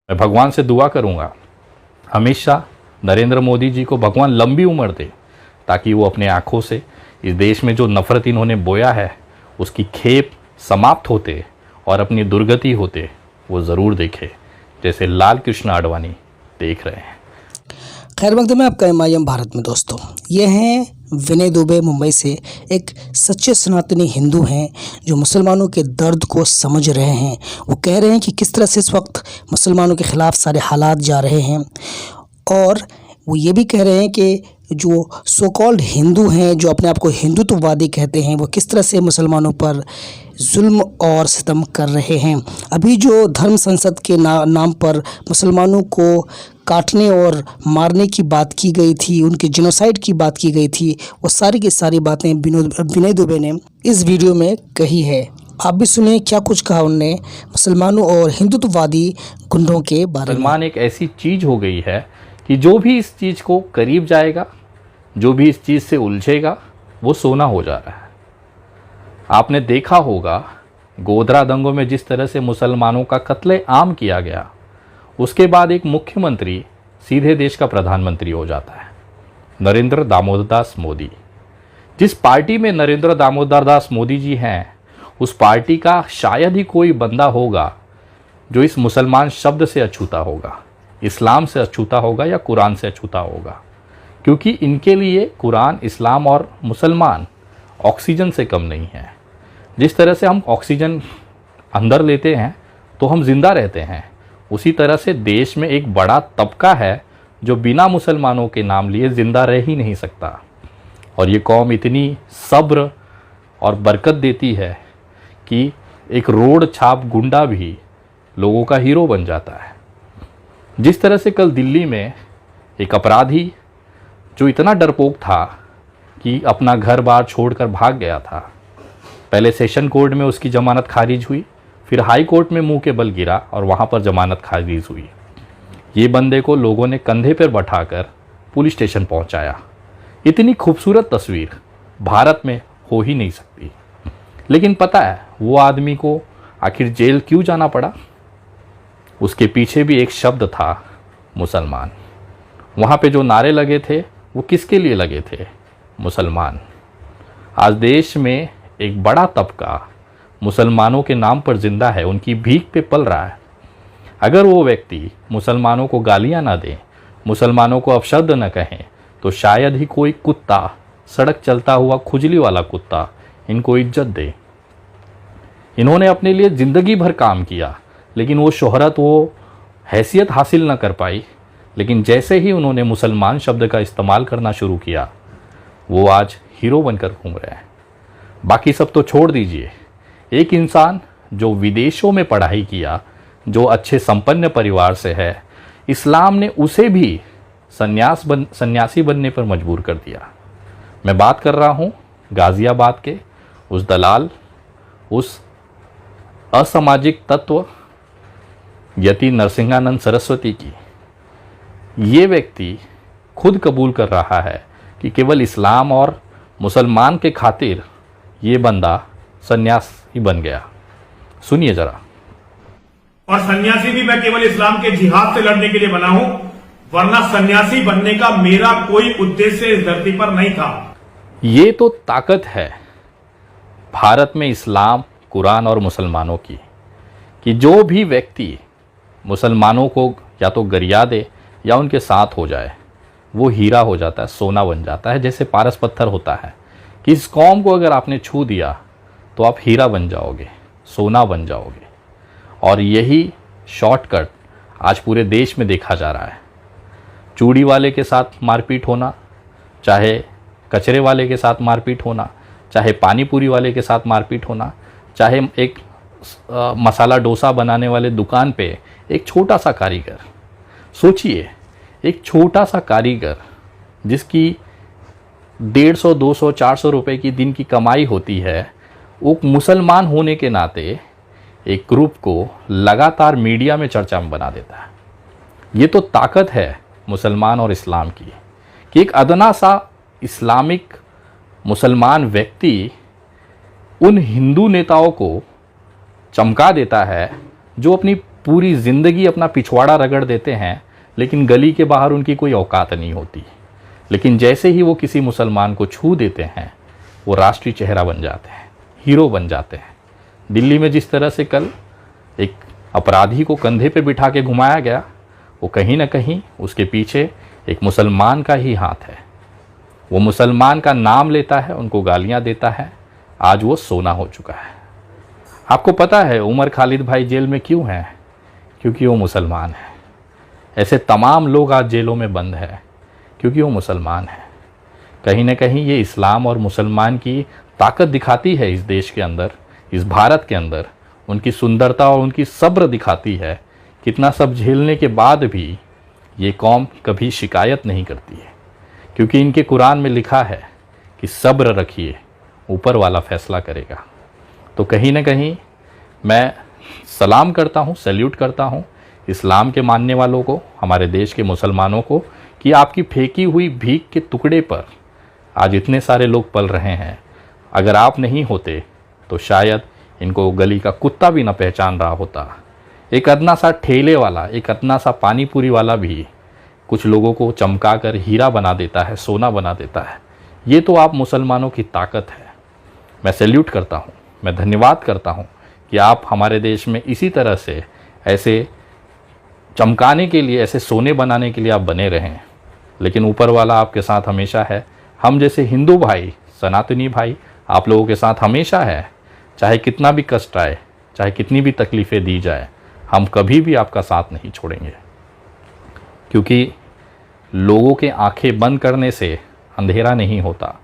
मैं भगवान से दुआ करूंगा हमेशा नरेंद्र मोदी जी को भगवान लंबी उम्र दे, ताकि वो अपने आंखों से इस देश में जो नफरत इन्होंने बोया है उसकी खेप समाप्त होते और अपनी दुर्गति होते वो ज़रूर देखे, जैसे लाल कृष्ण आडवाणी देख रहे हैं। खैर मकदम में आपका एम भारत में दोस्तों, ये हैं विनय दुबे मुंबई से, एक सच्चे सनातनी हिंदू हैं जो मुसलमानों के दर्द को समझ रहे हैं। वो कह रहे हैं कि किस तरह से इस वक्त मुसलमानों के ख़िलाफ़ सारे हालात जा रहे हैं, और वो ये भी कह रहे हैं कि जो सो कॉल्ड हिंदू हैं, जो अपने आप को हिंदुत्ववादी कहते हैं, वो किस तरह से मुसलमानों पर जुल्म और सितम कर रहे हैं। अभी जो धर्म संसद के नाम पर मुसलमानों को काटने और मारने की बात की गई थी, उनके जेनोसाइड की बात की गई थी, वो सारी की सारी बातें विनय दुबे ने इस वीडियो में कही है। आप भी सुने क्या कुछ कहा उनने मुसलमानों और हिंदुत्ववादी गुंडों के बारे में। मुसलमान एक ऐसी चीज़ हो गई है कि जो भी इस चीज़ को करीब जाएगा, जो भी इस चीज़ से उलझेगा, वो सोना हो जा रहा है। आपने देखा होगा गोधरा दंगों में जिस तरह से मुसलमानों का कत्ले आम किया गया, उसके बाद एक मुख्यमंत्री सीधे देश का प्रधानमंत्री हो जाता है, नरेंद्र दामोदर दास मोदी। जिस पार्टी में नरेंद्र दामोदर दास मोदी जी हैं, उस पार्टी का शायद ही कोई बंदा होगा जो इस मुसलमान शब्द से अछूता होगा, इस्लाम से अछूता होगा या कुरान से अछूता होगा, क्योंकि इनके लिए कुरान, इस्लाम और मुसलमान ऑक्सीजन से कम नहीं है। जिस तरह से हम ऑक्सीजन अंदर लेते हैं तो हम जिंदा रहते हैं, उसी तरह से देश में एक बड़ा तबका है जो बिना मुसलमानों के नाम लिए ज़िंदा रह ही नहीं सकता। और ये कौम इतनी सब्र और बरकत देती है कि एक रोड छाप गुंडा भी लोगों का हीरो बन जाता है। जिस तरह से कल दिल्ली में एक अपराधी जो इतना डरपोक था कि अपना घर बार छोड़कर भाग गया था, पहले सेशन कोर्ट में उसकी जमानत खारिज हुई, फिर हाई कोर्ट में मुंह के बल गिरा और वहाँ पर जमानत खारिज हुई। ये बंदे को लोगों ने कंधे पर बैठाकर पुलिस स्टेशन पहुँचाया। इतनी खूबसूरत तस्वीर भारत में हो ही नहीं सकती। लेकिन पता है वो आदमी को आखिर जेल क्यों जाना पड़ा? उसके पीछे भी एक शब्द था, मुसलमान। वहाँ पे जो नारे लगे थे वो किसके लिए लगे थे? मुसलमान। आज देश में एक बड़ा तबका मुसलमानों के नाम पर जिंदा है, उनकी भीख पे पल रहा है। अगर वो व्यक्ति मुसलमानों को गालियां ना दें, मुसलमानों को अपशब्द न कहें, तो शायद ही कोई कुत्ता, सड़क चलता हुआ खुजली वाला कुत्ता, इनको इज्जत दे। इन्होंने अपने लिए ज़िंदगी भर काम किया, लेकिन वो शोहरत, वो हैसियत हासिल न कर पाई। लेकिन जैसे ही उन्होंने मुसलमान शब्द का इस्तेमाल करना शुरू किया, वो आज हीरो बनकर घूम रहे हैं। बाकी सब तो छोड़ दीजिए, एक इंसान जो विदेशों में पढ़ाई किया, जो अच्छे संपन्न परिवार से है, इस्लाम ने उसे भी सन्यासी बनने पर मजबूर कर दिया। मैं बात कर रहा हूँ गाज़ियाबाद के उस दलाल, उस असामाजिक तत्व यति नरसिंहानंद सरस्वती की। ये व्यक्ति खुद कबूल कर रहा है कि केवल इस्लाम और मुसलमान के खातिर ये बंदा सन्यासी बन गया। सुनिए जरा। और सन्यासी भी मैं केवल इस्लाम के जिहाद से लड़ने के लिए बना हूं, वरना सन्यासी बनने का मेरा कोई उद्देश्य इस धरती पर नहीं था। ये तो ताकत है भारत में इस्लाम, कुरान और मुसलमानों की, कि जो भी व्यक्ति मुसलमानों को या तो गरिया दे या उनके साथ हो जाए, वो हीरा हो जाता है, सोना बन जाता है। जैसे पारस पत्थर होता है कि इस कौम को अगर आपने छू दिया तो आप हीरा बन जाओगे, सोना बन जाओगे। और यही शॉर्टकट आज पूरे देश में देखा जा रहा है। चूड़ी वाले के साथ मारपीट होना, चाहे कचरे वाले के साथ मारपीट होना, चाहे पानी पूरी वाले के साथ मारपीट होना, चाहे एक मसाला डोसा बनाने वाले दुकान पे एक छोटा सा कारीगर, सोचिए एक छोटा सा कारीगर जिसकी 150, 200, 400 रुपए की दिन की कमाई होती है, वो मुसलमान होने के नाते एक ग्रुप को लगातार मीडिया में चर्चा में बना देता है। ये तो ताकत है मुसलमान और इस्लाम की, कि एक अदना सा इस्लामिक मुसलमान व्यक्ति उन हिंदू नेताओं को चमका देता है जो अपनी पूरी ज़िंदगी अपना पिछवाड़ा रगड़ देते हैं, लेकिन गली के बाहर उनकी कोई औकात नहीं होती। लेकिन जैसे ही वो किसी मुसलमान को छू देते हैं, वो राष्ट्रीय चेहरा बन जाते हैं, हीरो बन जाते हैं। दिल्ली में जिस तरह से कल एक अपराधी को कंधे पे बिठा के घुमाया गया, वो कहीं ना कहीं उसके पीछे एक मुसलमान का ही हाथ है। वो मुसलमान का नाम लेता है, उनको गालियां देता है। आज वो सोना हो चुका है। आपको पता है उमर खालिद भाई जेल में क्यों हैं? क्योंकि वो मुसलमान है। ऐसे तमाम लोग आज जेलों में बंद हैं क्योंकि वो मुसलमान है। कहीं ना कहीं ये इस्लाम और मुसलमान की ताकत दिखाती है इस देश के अंदर, इस भारत के अंदर। उनकी सुंदरता और उनकी सब्र दिखाती है। कितना सब झेलने के बाद भी ये कौम कभी शिकायत नहीं करती है, क्योंकि इनके कुरान में लिखा है कि सब्र रखिए, ऊपर वाला फैसला करेगा। तो कहीं ना कहीं मैं सलाम करता हूँ, सैल्यूट करता हूँ इस्लाम के मानने वालों को, हमारे देश के मुसलमानों को, कि आपकी फेंकी हुई भीख के टुकड़े पर आज इतने सारे लोग पल रहे हैं। अगर आप नहीं होते तो शायद इनको गली का कुत्ता भी ना पहचान रहा होता। एक अदना सा ठेले वाला, एक अदना सा पानी पूरी वाला भी कुछ लोगों को चमका कर हीरा बना देता है, सोना बना देता है। ये तो आप मुसलमानों की ताकत है। मैं सैल्यूट करता हूँ, मैं धन्यवाद करता हूँ कि आप हमारे देश में इसी तरह से ऐसे चमकाने के लिए, ऐसे सोने बनाने के लिए आप बने रहें। लेकिन ऊपर वाला आपके साथ हमेशा है। हम जैसे हिंदू भाई, सनातनी भाई आप लोगों के साथ हमेशा है। चाहे कितना भी कष्ट आए, चाहे कितनी भी तकलीफ़ें दी जाए, हम कभी भी आपका साथ नहीं छोड़ेंगे। क्योंकि लोगों के आंखें बंद करने से अंधेरा नहीं होता।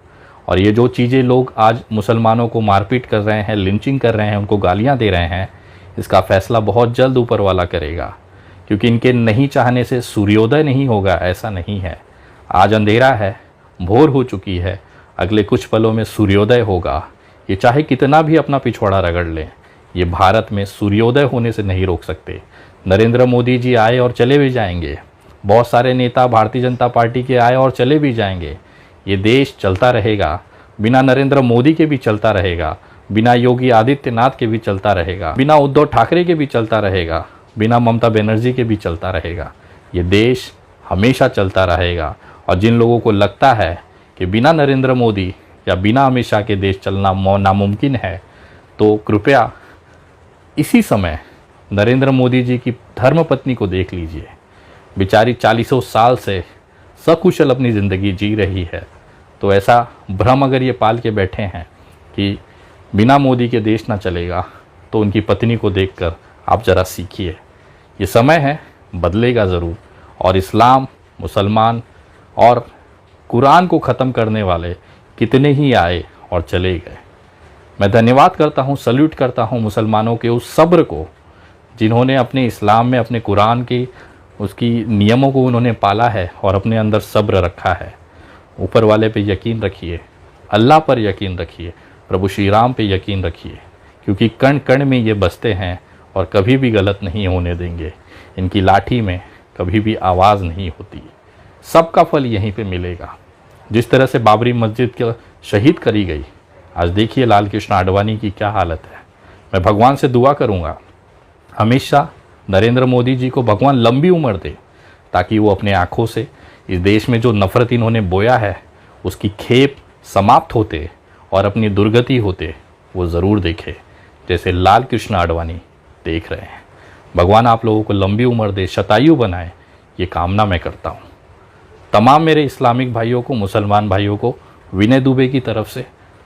और ये जो चीज़ें लोग आज मुसलमानों को मारपीट कर रहे हैं, लिंचिंग कर रहे हैं, उनको गालियां दे रहे हैं, इसका फैसला बहुत जल्द ऊपर वाला करेगा। क्योंकि इनके नहीं चाहने से सूर्योदय नहीं होगा, ऐसा नहीं है। आज अंधेरा है, भोर हो चुकी है, अगले कुछ पलों में सूर्योदय होगा। ये चाहे कितना भी अपना पिछवाड़ा रगड़ लें, ये भारत में सूर्योदय होने से नहीं रोक सकते। नरेंद्र मोदी जी आए और चले भी जाएंगे, बहुत सारे नेता भारतीय जनता पार्टी के आए और चले भी जाएंगे। ये देश चलता रहेगा, बिना नरेंद्र मोदी के भी चलता रहेगा, बिना योगी आदित्यनाथ के भी चलता रहेगा, बिना उद्धव ठाकरे के भी चलता रहेगा, बिना ममता बनर्जी के भी चलता रहेगा। ये देश हमेशा चलता रहेगा। और जिन लोगों को लगता है कि बिना नरेंद्र मोदी या बिना अमित शाह के देश चलना नामुमकिन है, तो कृपया इसी समय नरेंद्र मोदी जी की धर्मपत्नी को देख लीजिए। बेचारी 40 साल से सकुशल अपनी ज़िंदगी जी रही है। तो ऐसा भ्रम अगर ये पाल के बैठे हैं कि बिना मोदी के देश ना चलेगा, तो उनकी पत्नी को देखकर आप ज़रा सीखिए। ये समय है, बदलेगा ज़रूर। और इस्लाम, मुसलमान और कुरान को ख़त्म करने वाले कितने ही आए और चले गए। मैं धन्यवाद करता हूँ, सल्यूट करता हूँ मुसलमानों के उस सब्र को, जिन्होंने अपने इस्लाम में, अपने कुरान की उसकी नियमों को उन्होंने पाला है और अपने अंदर सब्र रखा है। ऊपर वाले पे यकीन रखिए, अल्लाह पर यकीन रखिए, प्रभु श्री राम पे यकीन रखिए, क्योंकि कण कण में ये बसते हैं और कभी भी गलत नहीं होने देंगे। इनकी लाठी में कभी भी आवाज़ नहीं होती। सबका फल यहीं पे मिलेगा। जिस तरह से बाबरी मस्जिद के शहीद करी गई, आज देखिए लाल कृष्ण आडवाणी की क्या हालत है। मैं भगवान से दुआ करूँगा हमेशा नरेंद्र मोदी जी को भगवान लंबी उम्र दे, ताकि वो अपने आँखों से इस देश में जो नफ़रत इन्होंने बोया है उसकी खेप समाप्त होते और अपनी दुर्गति होते वो ज़रूर देखे, जैसे लाल कृष्ण आडवाणी देख रहे हैं। भगवान आप लोगों को लंबी उम्र दे, शतायु बनाए, ये कामना मैं करता हूँ। तमाम मेरे इस्लामिक भाइयों को, मुसलमान भाइयों को विनय दुबे की तरफ से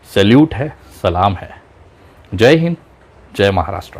सैल्यूट है, सलाम है। जय हिंद, जय महाराष्ट्र।